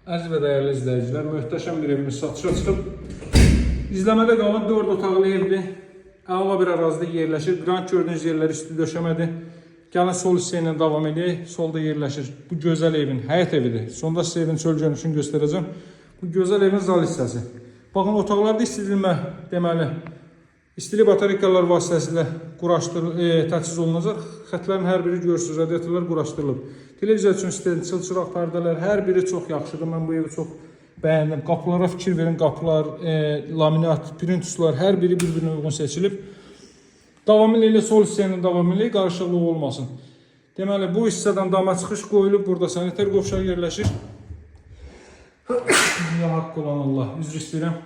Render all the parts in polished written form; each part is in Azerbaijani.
Əziz və dəyərli izləyicilər, möhtəşəm bir evimiz satışa çıxıb. İzləmədə qalıb 4 otaqlı evdir. Əla bir ərazidə yerləşir. Qrant gördüyünüz yerləri üstü döşəmədir. Gəlin sol hissə ilə davam edək. Solda yerləşir. Bu gözəl evin həyət evidir. Sonda sizə evin çöl görünüşünü göstərəcəm. Bu gözəl evin zal hissəsi. Baxın, otaqlarda istilmə deməli, istilik batareykalar vasitəsilə təchiz olunacaq. Xətlərin hər biri görürsünüz, radiatorlar quraşdırılıb. Televiziya üçün istəyən çılçıraq pərdələr, hər biri çox yaxşıdır. Mən bu evi çox bəyəndim. Qapılara fikir verin, qapılar, laminat, printuslar, hər biri bir-birinə uyğun seçilib. Davamlı ilə sol hissənin davamlı qarışıqlıq olmasın. Deməli, bu hissədən dama çıxış qoyulub, burada sanitar qovşaq yerləşir. Ya haqqı olan Allah, üzr istəyirəm.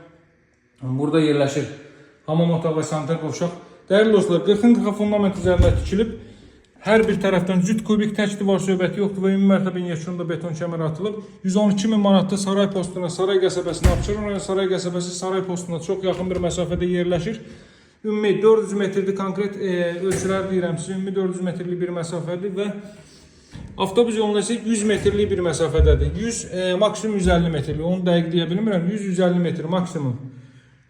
Burada yerləşir hamam otağı və sanitar qovşaq. Dəyərli dostlar, 40-40 fundament üzərində tikilib. Hər bir tərəfdən cüt kubik tək divar söhbəti yoxdur və ümumi mərtəbənin yekununda beton kəmər atılıb. 112.000 manatda Saray postuna, Saray qəsəbəsinə, Abşeron rayon Saray qəsəbəsi Saray postuna çox yaxın bir məsafədə yerləşir. Ümumi 400 metrlik konkret ölçülər deyirəm sizə, ümumi 400 metrlik bir məsafədir və avtobus yolunda isə 100 metrlik bir məsafədədir. 100, maksimum 150 metrlik, onu dəqiq deyə bilmirəm, 100-150 metr maksimum.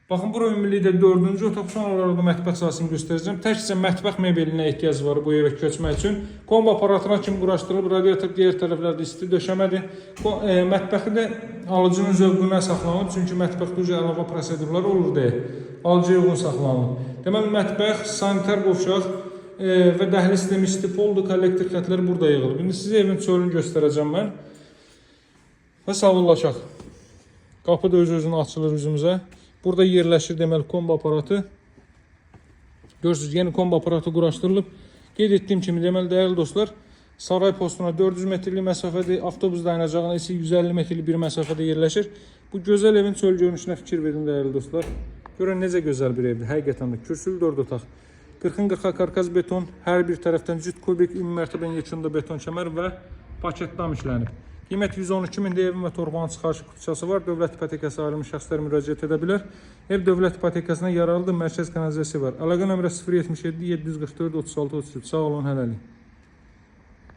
Baxın, bura ümumilikdə 4-cü otaq, sonralarda mətbəx sahəsini göstərəcəm. Təkcə mətbəx mebelinə ehtiyac var bu evə köçmək üçün. Kombi aparatına kimi quraşdırılıb, radiator digər tərəflərdə isti döşəmədir. Mətbəxi də alıcının zövqünə saxlanılıb, çünki mətbəxdə əlavə prosedurlar olur deyə alıcıya uyğun saxlanılıb. Deməli, mətbəx, sanitar qovşaq və dəhliz sistemi isti poldur, kollektor xətləri burada yığılıb. İndi sizə evin çölünü göstərəcəm mən və sağollaşaq. Qapı da öz-özünə açılır üzümüzə. Burada yerləşir deməli kombi aparatı. Görürsünüz, yeni kombi aparatı quraşdırılıb. Qeyd etdiyim kimi deməli dəyərli dostlar, Saray postuna 400 metrlik məsafədir, avtobus dayanacağına isə 150 metrlik bir məsafədə yerləşir. Bu gözəl evin çöl görünüşünə fikir verin dəyərli dostlar. Görün necə gözəl bir evdir. Həqiqətən də kürsülü 4 otaq. 40-40 karkaz beton, hər bir tərəfdən cüt kubik, ümumi mərtəbənin yekununda beton kəmər və paketdam işlənib. Qiymət 112.000 evin və torbanın çıxarışı kutusası var. Dövlət ipotekası ayrılmış şəxslər müraciət edə bilər. Ev dövlət ipotekasına yararlıdır. Mərkəz kanalizasiyası var. Əlaqə nömrə 077 744 36 33. Sağ olun, hələlik.